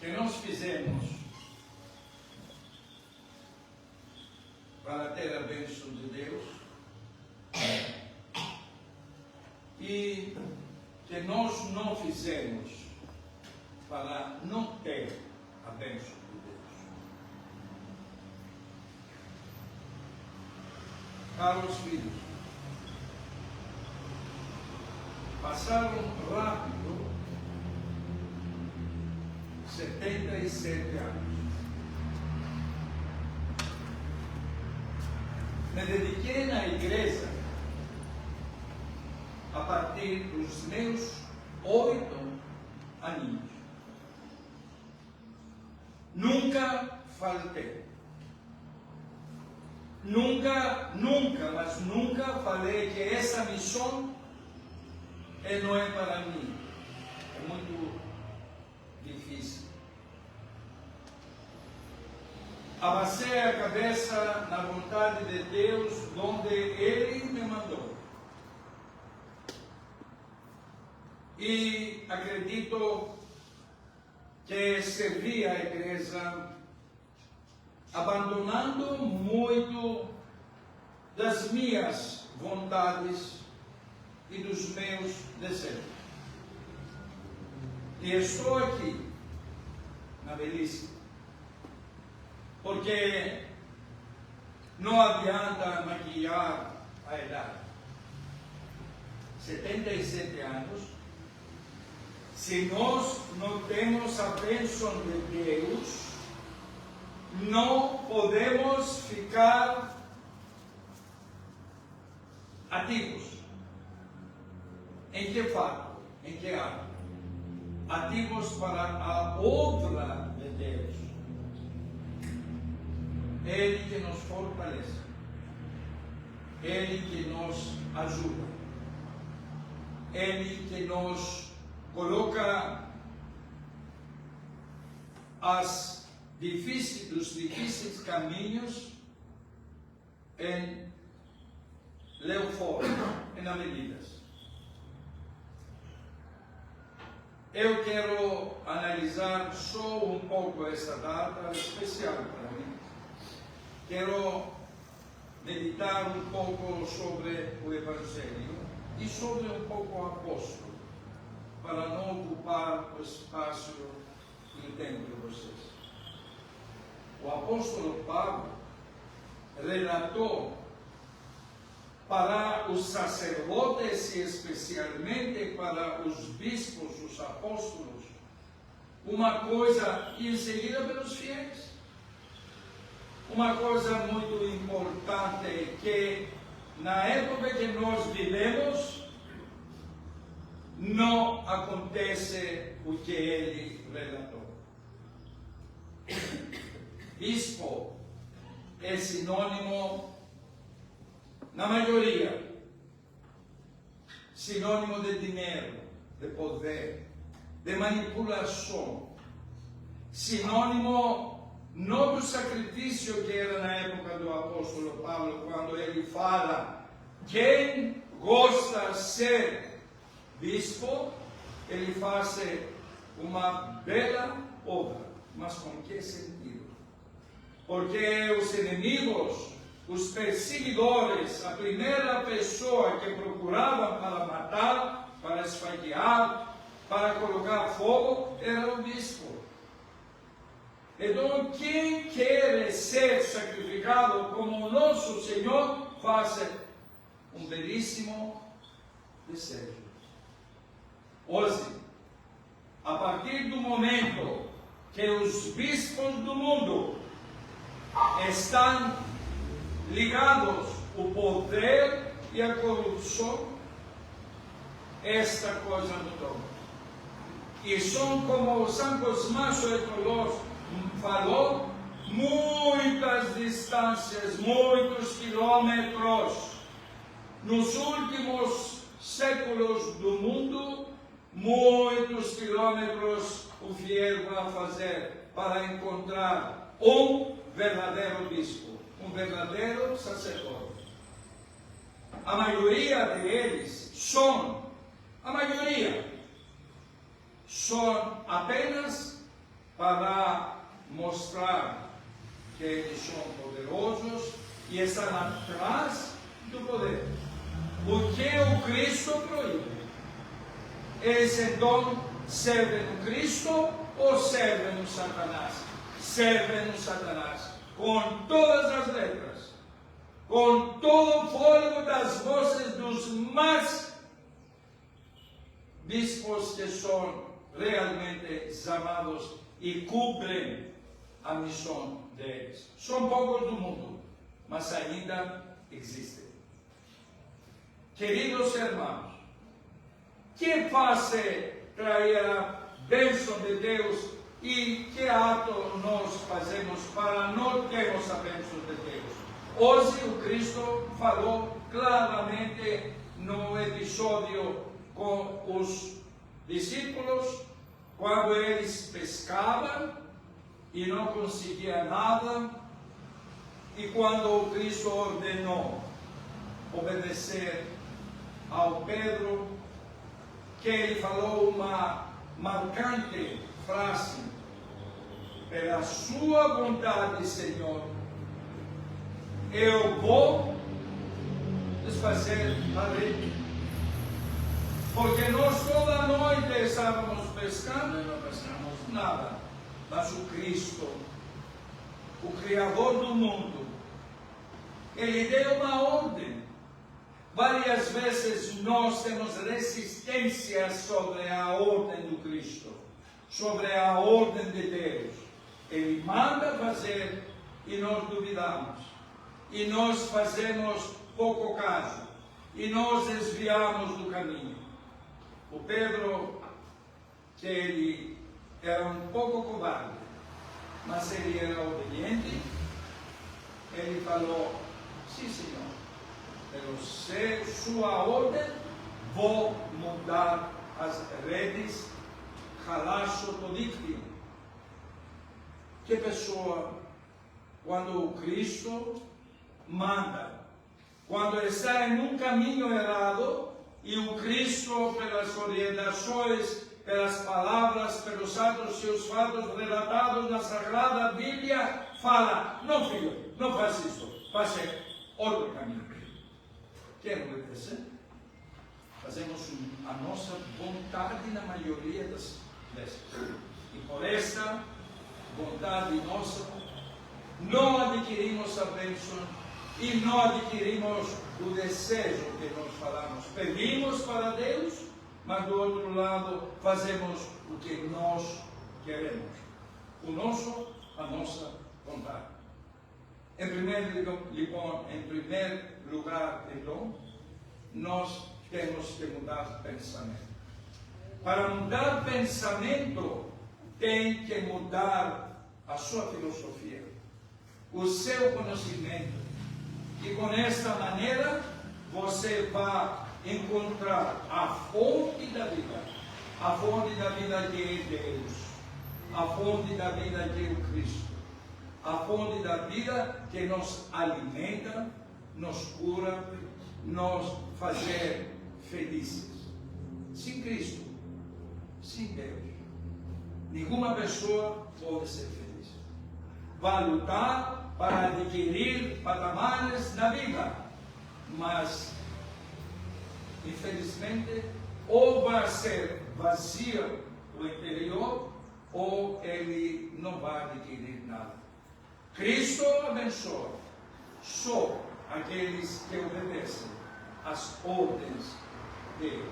que nós fizemos para ter a bênção de Deus e que nós não fizemos para não ter a bênção de Deus. Caros filhos, passaram rápido 77 anos. Me dediquei na igreja a partir dos meus 8 aninhos. Nunca faltei. Nunca, mas nunca falei que essa missão não é para mim. É muito difícil. Abaixei a cabeça na vontade de Deus, onde Ele me mandou. E acredito que servi a igreja abandonando muito das minhas vontades e dos meus desejos. E estou aqui, na velhice, porque não adianta maquiar a idade. 77 anos, se nós não temos a bênção de Deus, não podemos ficar ativos. Em que fato? Em que área? Ativos para a obra de Deus. Ele que nos fortalece. Ele que nos ajuda. Ele que nos coloca os difíceis caminhos em leofold, em avenidas. Eu quero analisar só um pouco essa data especial para mim. Quero meditar um pouco sobre o Evangelho e sobre um pouco o apóstolo, para não ocupar o espaço e o tempo de vocês. O apóstolo Paulo relatou para os sacerdotes e especialmente para os bispos, os apóstolos, uma coisa, e em seguida pelos fiéis, uma coisa muito importante, que na época que nós vivemos não acontece o que ele relatou. Bispo é sinônimo, na maioria, sinônimo de dinheiro, de poder, de manipulação, sinônimo não do sacrifício que era na época do apóstolo Paulo, quando ele fala: quem gosta de ser bispo, ele faz uma bela obra. Mas com que sentido? Porque os inimigos, os perseguidores, a primeira pessoa que procuravam para matar, para esfaquear, para colocar fogo, era o bispo. Então, quem quer ser sacrificado como o nosso Senhor, faz um belíssimo desejo. Hoje, a partir do momento que os bispos do mundo estão ligados ao poder e à corrupção, esta coisa mudou. E são, como São Cosmás falou, muitas distâncias, muitos quilômetros. Nos últimos séculos do mundo, muitos quilômetros o fiel vai fazer para encontrar um verdadeiro bispo, um verdadeiro sacerdote. A maioria deles são apenas para mostrar que eles são poderosos e estão atrás do poder. O que o Cristo proíbe? Eles então servem o Cristo ou servem o Satanás? Servem o Satanás com todas as letras, com todo o fôlego das vozes dos mais bispos que são realmente amados e cumprem a missão deles. São poucos do mundo, mas ainda existem. Queridos irmãos, que faz trair a bênção de Deus e que ato nós fazemos para não termos a bênção de Deus? Hoje o Cristo falou claramente no episódio com os discípulos, quando eles pescavam e não conseguiam nada, e quando o Cristo ordenou obedecer ao Pedro, que ele falou uma marcante frase: pela sua vontade, Senhor, eu vou desfazer a rede. Porque nós toda noite estávamos pescando e não pescamos nada. Mas o Cristo, o Criador do mundo, Ele deu uma ordem. Várias vezes nós temos resistência sobre a ordem do Cristo, sobre a ordem de Deus. Ele manda fazer e nós duvidamos. E nós fazemos pouco caso. E nós desviamos do caminho. O Pedro, que ele era um pouco covarde, mas ele era obediente, ele falou: sim, Senhor, pelo sua ordem, vou mudar as redes, halacho todicti. Que pessoa, quando o Cristo manda, quando está em um caminho errado, e o Cristo, pelas orientações, pelas palavras, pelos atos, seus fatos relatados na Sagrada Bíblia, fala: não, filho, não faz isso, faz outro caminho. Quer obedecer? Fazemos a nossa vontade na maioria das vezes. E por esta vontade nossa, não adquirimos a bênção e não adquirimos o desejo que nós falamos. Pedimos para Deus, mas do outro lado fazemos o que nós queremos. A nossa vontade. Em primeiro lugar, então, nós temos que mudar pensamento. Para mudar pensamento, tem que mudar a sua filosofia, o seu conhecimento. E com esta maneira, você vai encontrar a fonte da vida. A fonte da vida que é Deus. A fonte da vida que é o Cristo. A fonte da vida que nos alimenta, nos cura, nos faz felizes. Sem Cristo, sem Deus, nenhuma pessoa pode ser feliz. Vai lutar para adquirir patamares na vida, mas infelizmente ou vai ser vazio o interior, ou ele não vai adquirir nada. Cristo abençoa só aqueles que obedecem às ordens de Deus.